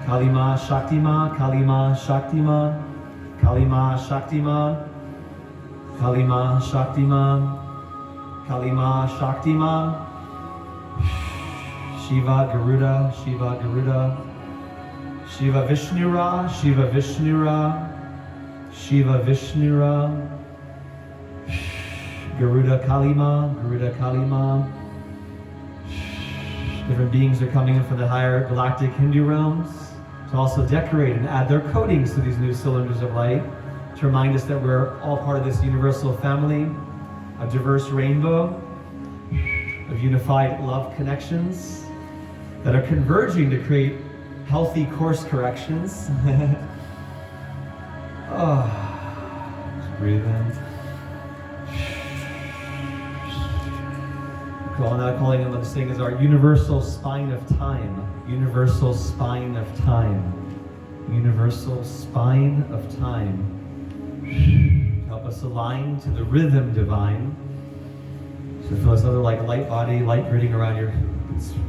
Kalima Shaktima, Kalima Shaktima, Kalima Shaktima, Kalima Shaktima, Kalima Shaktima, Shiva Garuda, Shiva Garuda, Shiva Vishnura, Shiva Vishnura, Shiva Vishnura, Garuda Kalima, Garuda Kalima. Different beings are coming in from the higher galactic Hindu realms to also decorate and add their coatings to these new cylinders of light to remind us that we're all part of this universal family, a diverse rainbow of unified love connections that are converging to create healthy course corrections. Just breathe in. Calling them, this thing is our universal spine of time. Universal spine of time. Universal spine of time. Help us align to the rhythm divine. So feel this other like light body, light gritting around your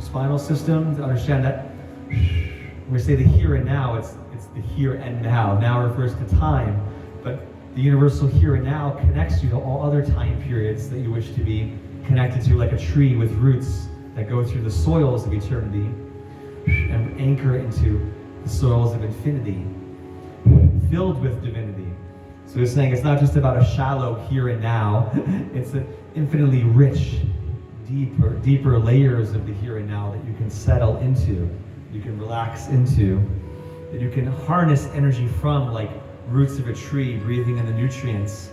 spinal system to understand that when we say the here and now, it's the here and now. Now refers to time, but the universal here and now connects you to all other time periods that you wish to be connected to, like a tree with roots that go through the soils of eternity and anchor into the soils of infinity, filled with divinity. So he's saying it's not just about a shallow here and now, it's an infinitely rich, deeper layers of the here and now that you can settle into, you can relax into, that you can harness energy from, like roots of a tree, breathing in the nutrients,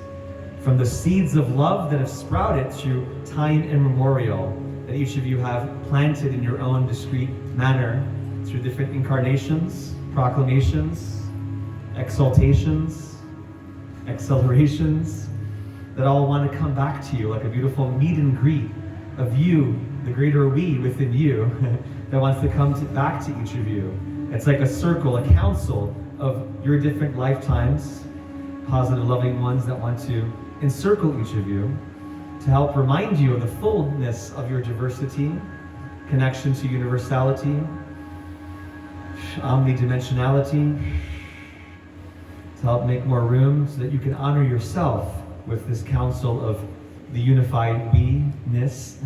from the seeds of love that have sprouted through time immemorial, that each of you have planted in your own discrete manner through different incarnations, proclamations, exaltations, accelerations, that all want to come back to you like a beautiful meet and greet of you, the greater we within you, that wants to come back to each of you. It's like a circle, a council of your different lifetimes, positive, loving ones that want to encircle each of you to help remind you of the fullness of your diversity, connection to universality, omnidimensionality, to help make more room so that you can honor yourself with this council of the unified we-ness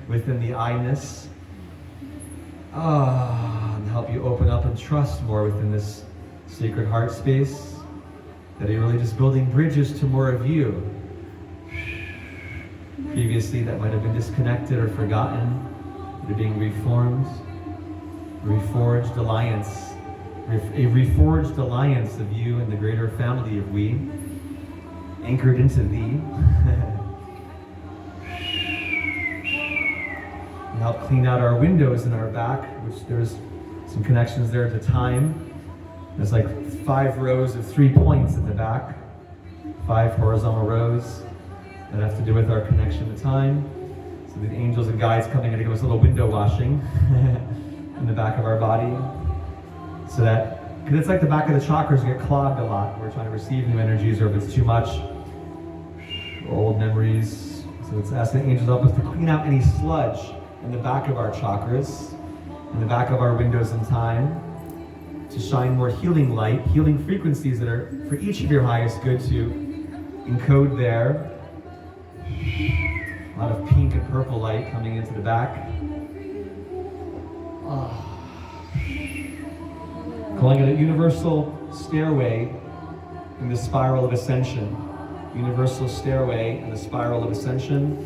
within the I-ness, and help you open up and trust more within this sacred heart space, that you're really just building bridges to more of you. Previously that might have been disconnected or forgotten, that are being reformed, reforged alliance, a reforged alliance of you and the greater family of we, anchored into thee. And help clean out our windows in our back, which there's some connections there to time. There's like 5 rows of 3 points in the back, 5 horizontal rows that have to do with our connection to time. So the angels and guides coming in to give us a little window washing in the back of our body. So that, because it's like the back of the chakras get clogged a lot. We're trying to receive new energies, or if it's too much, old memories. So it's asking the angels to help us to clean out any sludge in the back of our chakras, in the back of our windows in time, to shine more healing light, healing frequencies that are for each of your highest good to encode there. A lot of pink and purple light coming into the back. Calling it a universal stairway in the spiral of ascension. Universal stairway in the spiral of ascension,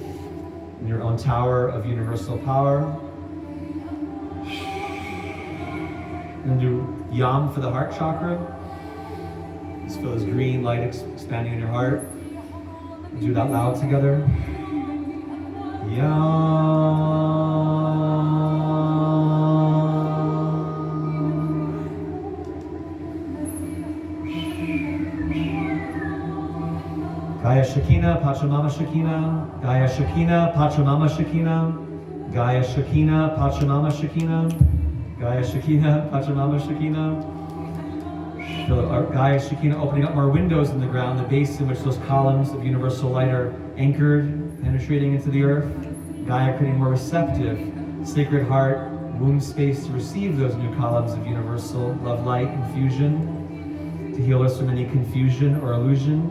in your own tower of universal power. And do Yam for the heart chakra. Just feel this green light expanding in your heart. And do that loud together. Yam. Gaya Shakina, Pachamama Shakina, Gaya Shakina, Pachamama Shakina, Gaya Shakina, Pachamama Shakina, Gaya Shakina, Pachamama Shakina. Feel our Gaia Shekinah opening up more windows in the ground, the base in which those columns of universal light are anchored, penetrating into the earth. Gaia creating more receptive, sacred heart, womb space to receive those new columns of universal love light infusion, to heal us from any confusion or illusion,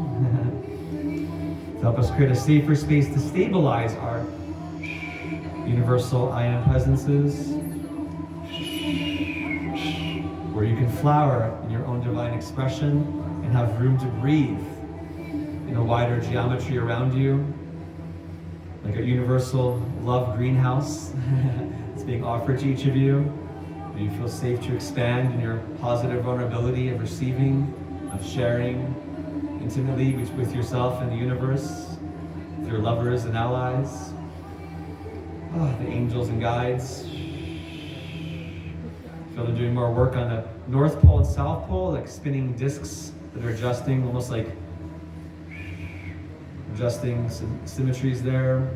to help us create a safer space to stabilize our universal I am presences, where you can flower in your own divine expression and have room to breathe in a wider geometry around you, like a universal love greenhouse. It's being offered to each of you. And you feel safe to expand in your positive vulnerability of receiving, of sharing intimately with yourself and the universe, with your lovers and allies, the angels and guides. Feel them doing more work on the North Pole and South Pole, like spinning discs that are adjusting, almost like adjusting some symmetries there,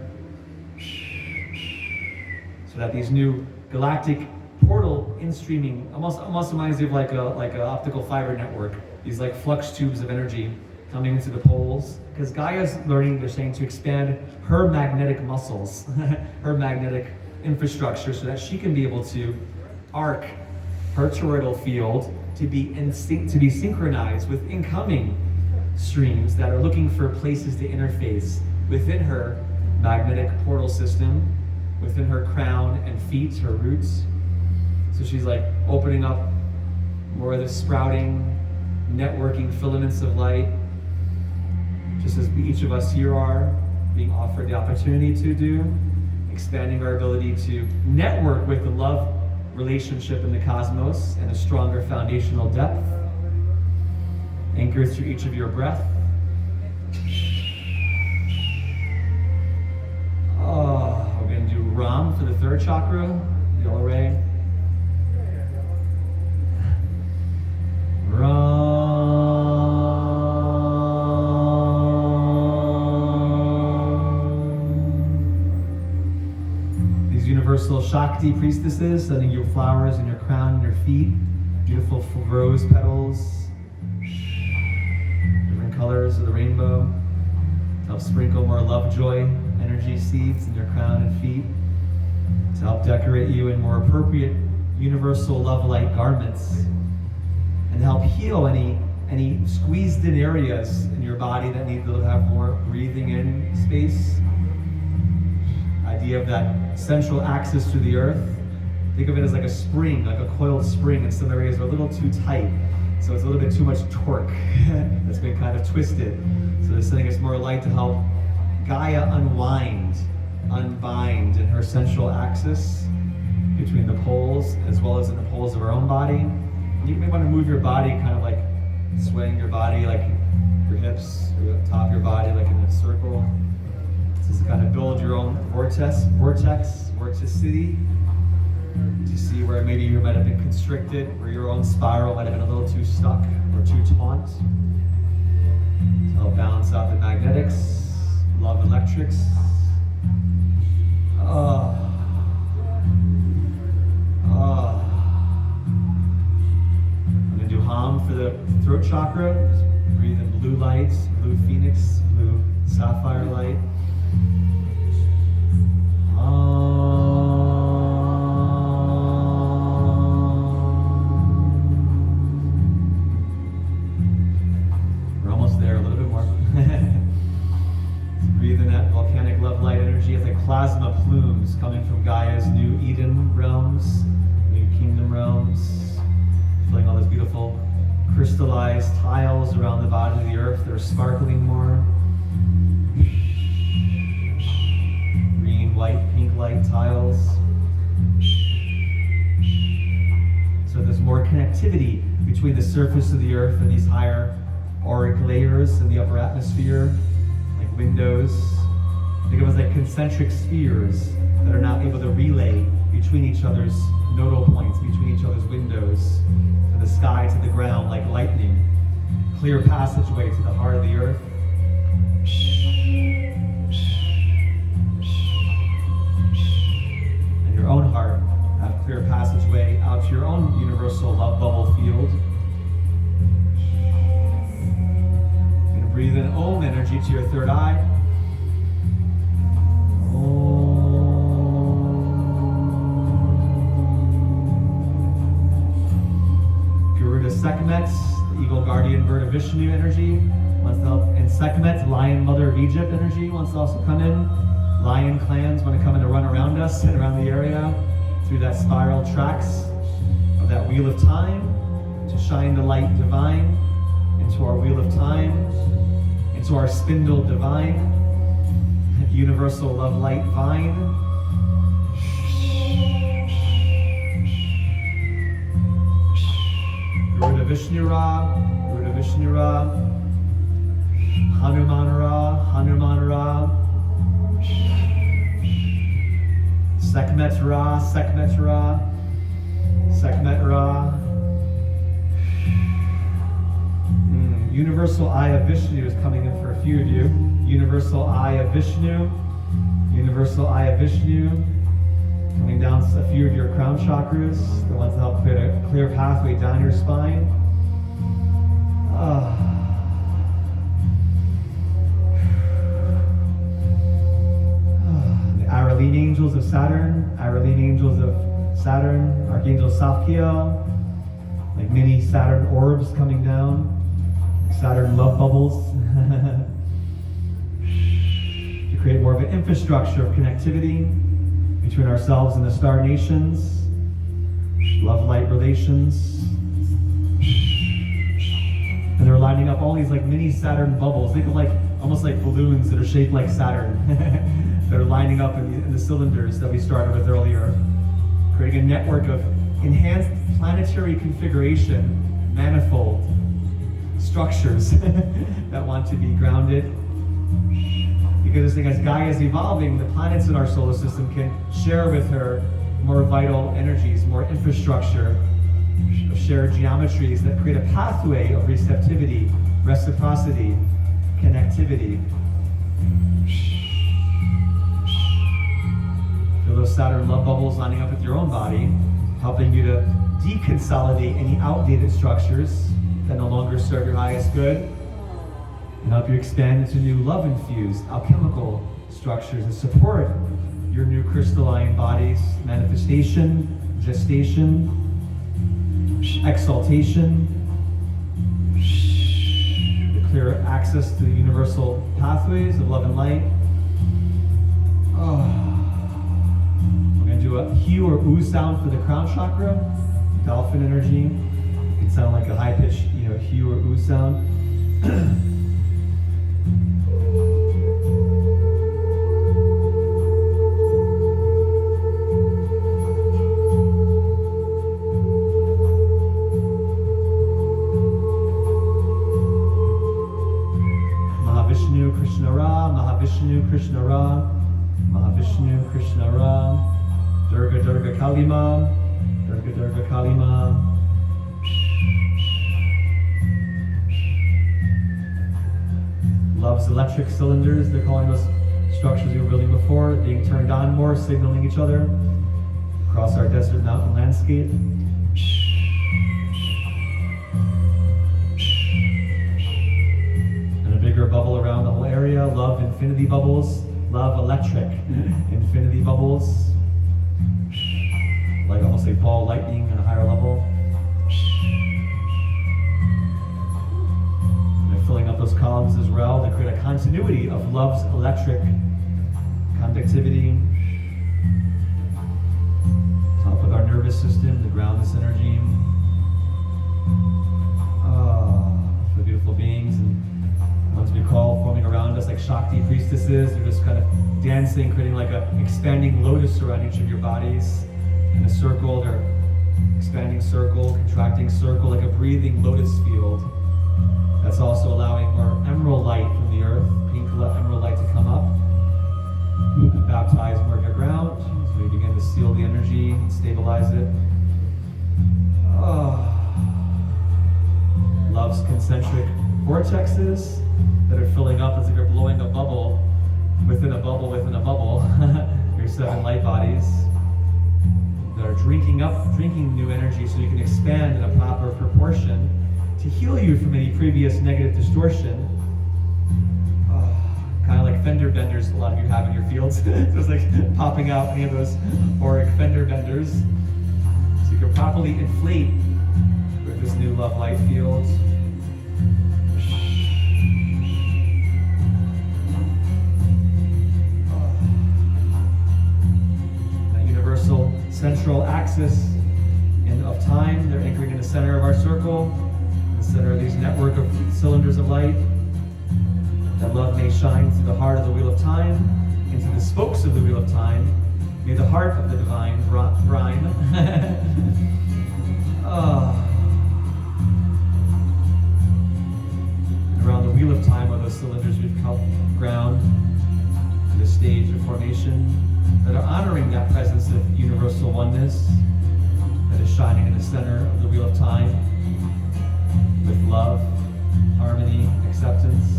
so that these new galactic portal in-streaming almost reminds you of like a optical fiber network. These like flux tubes of energy coming into the poles, because Gaia's learning, they're saying, to expand her magnetic muscles, her magnetic infrastructure, so that she can be able to arc her toroidal field to be synchronized with incoming streams that are looking for places to interface within her magnetic portal system, within her crown and feet, her roots. So she's like opening up more of the sprouting, networking filaments of light, just as each of us here are being offered the opportunity to do, expanding our ability to network with the love relationship in the cosmos and a stronger foundational depth, anchored through each of your breath. We're going to do Ram for the third chakra, yellow ray. These universal Shakti priestesses sending you flowers in your crown and your feet, beautiful rose petals, different colors of the rainbow, to help sprinkle more love, joy, energy seeds in your crown and feet, to help decorate you in more appropriate universal love light garments, and help heal any squeezed in areas in your body that need to have more breathing in space. Idea of that central axis to the earth. Think of it as like a spring, like a coiled spring, and some areas are a little too tight. So it's a little bit too much torque that's been kind of twisted. So they're sending us more light to help Gaia unbind in her central axis between the poles, as well as in the poles of our own body. You may want to move your body, kind of like swaying your body, like your hips, or the top of your body, like in a circle. Just to kind of build your own vorticity, to see where maybe you might have been constricted, where your own spiral might have been a little too stuck or too taut. To help balance out the magnetics, love electrics. I'm going to do Ham for the throat chakra. Just breathe in blue light, blue phoenix, blue sapphire light. We're almost there, a little bit more. Breathe in that volcanic love light energy. It's like plasma plumes coming from Gaia's new Eden realms, new kingdom realms. Feeling all those beautiful crystallized tiles around the body of the earth that are sparkling more. Green, white, pink light tiles. So there's more connectivity between the surface of the earth and these higher auric layers in the upper atmosphere, like windows. Think of it as like concentric spheres that are now able to relay between each other's nodal points, between each other's windows, from the sky to the ground like lightning. Clear passageway to the heart of the earth. And your own heart, have clear passageway out to your own universal love bubble field. energy to your third eye. Garuda Sekhmet, the eagle guardian bird of Vishnu energy, wants to help. And Sekhmet, lion mother of Egypt energy, wants to also come in. Lion clans want to come in to run around us and around the area through that spiral tracks of that wheel of time to shine the light divine into our wheel of time, into our spindle divine, universal love light vine. Garuda Vishnu Ra, Garuda Vishnu Ra, Hanuman Ra, Hanuman Ra, Sekhmet Ra, Sekhmet Ra, Sekhmet Ra. Universal Eye of Vishnu is coming in for a few of you. Universal Eye of Vishnu, Universal Eye of Vishnu, coming down a few of your crown chakras, the ones that help create a clear pathway down your spine. The Araleen angels of Saturn, Araleen angels of Saturn, Archangel Sapkiel, like mini Saturn orbs coming down. Saturn love bubbles to create more of an infrastructure of connectivity between ourselves and the star nations, love light relations. And they're lining up all these like mini Saturn bubbles. Think of like almost like balloons that are shaped like Saturn. They're lining up in the cylinders that we started with earlier, creating a network of enhanced planetary configuration, manifold structures that want to be grounded. Because as Gaia is evolving, the planets in our solar system can share with her more vital energies, more infrastructure of shared geometries that create a pathway of receptivity, reciprocity, connectivity. Feel those Saturn love bubbles lining up with your own body, helping you to deconsolidate any outdated structures that no longer serve your highest good, and help you expand into new love-infused alchemical structures that support your new crystalline body's manifestation, gestation, exaltation, the clear access to the universal pathways of love and light. We're going to do a hue or ooh sound for the crown chakra, dolphin energy. It can sound like a high-pitched, hue or ooh sound. Mahavishnu Krishna Ra, Mahavishnu Krishna Ra, Mahavishnu Krishna Ra, Durga Durga Kalima, Durga Durga Kalima. Love's electric cylinders, they're calling those structures we were building before, being turned on more, signaling each other across our desert mountain landscape. And a bigger bubble around the whole area, love infinity bubbles, love electric infinity bubbles, like almost like ball lightning at a higher level. Filling up those columns as well to create a continuity of love's electric conductivity. Top of our nervous system to ground this energy. For the beautiful beings and ones we call forming around us like Shakti priestesses. They're just kind of dancing, creating like an expanding lotus around each of your bodies. In a circle, they're expanding circle, contracting circle, like a breathing lotus field. That's also allowing more emerald light from the earth, pink emerald light to come up and baptize more of your ground as we begin to seal the energy and stabilize it. Love's concentric vortexes that are filling up as if you're blowing a bubble within a bubble within a bubble. Your 7 light bodies that are drinking new energy so you can expand in a proper proportion to heal you from any previous negative distortion. fender benders a lot of you have in your fields. So it's like popping out any of those auric fender benders. So you can properly inflate with this new love light field. That universal central axis of time, they're anchoring in the center of our circle, the center of these network of cylinders of light. That love may shine through the heart of the wheel of time, into the spokes of the wheel of time. May the heart of the divine rhyme. And around the wheel of time are those cylinders we've helped ground in this stage of formation that are honoring that presence of universal oneness that is shining in the center of the wheel of time with love, harmony, acceptance,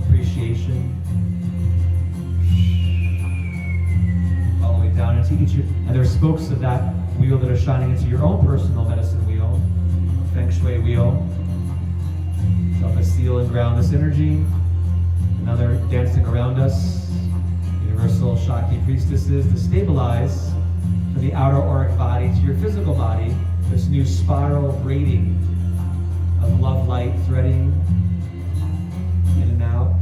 appreciation, all the way down into each, and there are spokes of that wheel that are shining into your own personal medicine wheel, feng shui wheel. So help us seal and ground this energy. Another dancing around us, universal Shakti priestesses to stabilize from the outer auric body to your physical body, this new spiral braiding of love light threading in and out.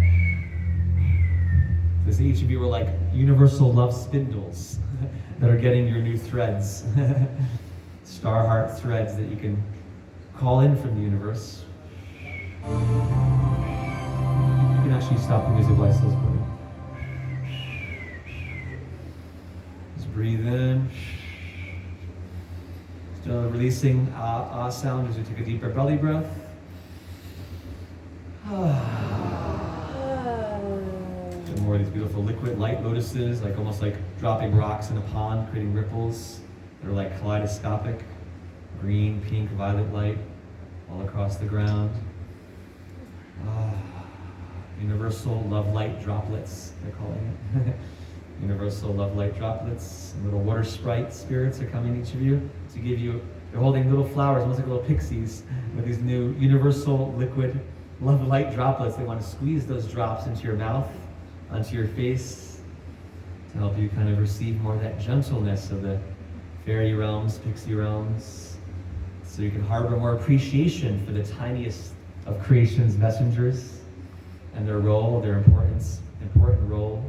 As each of you are like universal love spindles that are getting your new threads, star heart threads that you can call in from the universe. You can actually stop the music while I still put it. Just breathe in. Still releasing ah sound as we take a deeper belly breath. More of these beautiful liquid light lotuses, like almost like dropping rocks in a pond, creating ripples that are like kaleidoscopic, green, pink, violet light all across the ground. Universal love light droplets, they're calling it. Universal love light droplets. And little water sprite spirits are coming, each of you, to give you, they're holding little flowers, almost like little pixies, with these new universal liquid love light droplets. They want to squeeze those drops into your mouth, onto your face, to help you kind of receive more of that gentleness of the fairy realms, pixie realms, so you can harbor more appreciation for the tiniest of creation's messengers and their role, their important role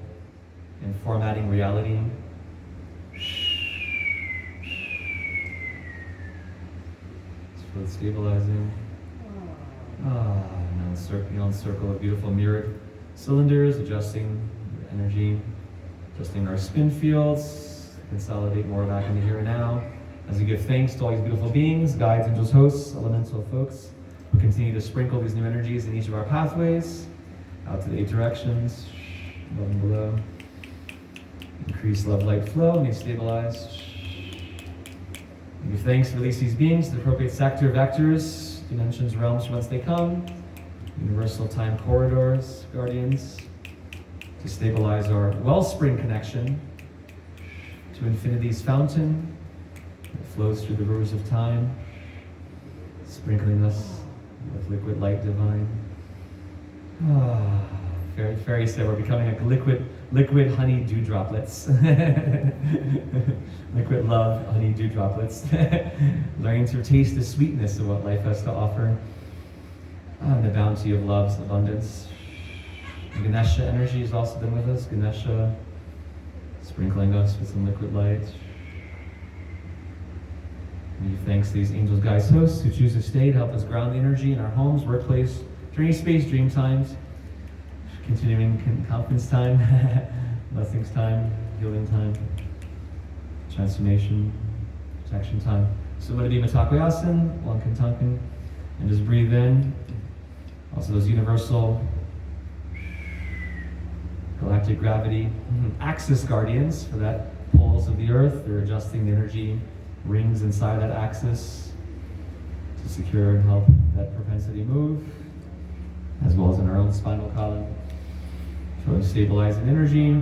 in formatting reality. Just feel it stabilizing. Now circle of beautiful mirrored cylinders, adjusting your energy, adjusting our spin fields, consolidate more back into here and now. As we give thanks to all these beautiful beings, guides, angels, hosts, elemental folks, we continue to sprinkle these new energies in each of our pathways, out to the 8 directions, above and below. Increase love light flow, may stabilize. We give thanks to release these beings to the appropriate sector, vectors, dimensions, realms from whence they come. Universal time corridors, guardians, to stabilize our wellspring connection to infinity's fountain that flows through the rivers of time, sprinkling us with liquid light divine. Fairy said we're becoming like liquid honey dew droplets. Liquid love honey dew droplets. Learning to taste the sweetness of what life has to offer. And the bounty of love's abundance. The Ganesha energy has also been with us. Ganesha sprinkling us with some liquid light. We give thanks to these angels, guides, hosts who choose to stay to help us ground the energy in our homes, workplace, journey space, dream times, continuing conference time, blessings time, healing time, transformation, protection time. So let it be Mitakoyasin, Wankan Tankan, and just breathe in. Also those universal galactic gravity axis guardians for that poles of the earth. They're adjusting the energy rings inside that axis to secure and help that propensity move, as well as in our own spinal column. So stabilizing energy.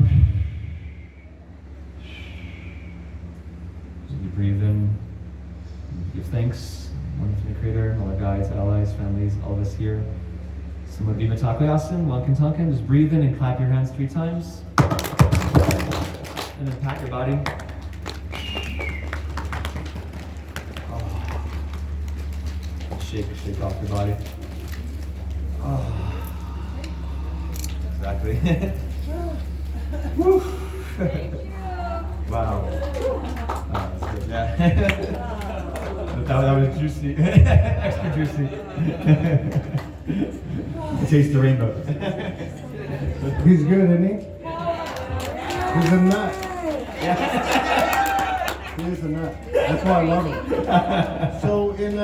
As you breathe in, give thanks, one infinite creator, all our guides, allies, families, all of us here. Someone Viva Takoyasin, Wankin Tonkin. Just breathe in and clap your hands 3 times. And then pat your body. Shake off your body. Exactly. Woo. Wow. That's good. Yeah. that was juicy. Extra juicy. Taste the rainbow. He's good, isn't he? He's a nut. He is a nut. That's why I love him. So in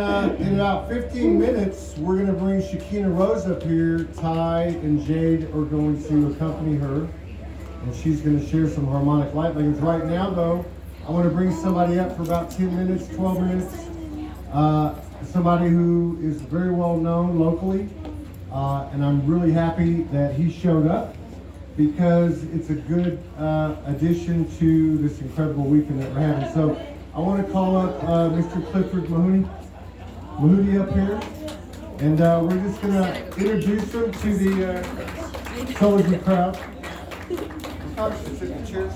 about 15 minutes, we're going to bring Shakina Rose up here. Ty and Jade are going to accompany her, and she's going to share some harmonic light language. Right now, though, I want to bring somebody up for about 10 minutes, 12 minutes. Somebody who is very well known locally, and I'm really happy that he showed up, because it's a good addition to this incredible weekend that we're having. So I want to call up Mr. Clifford Mahoney up here, and we're just going to introduce him to the Soulogy crowd. Cheers.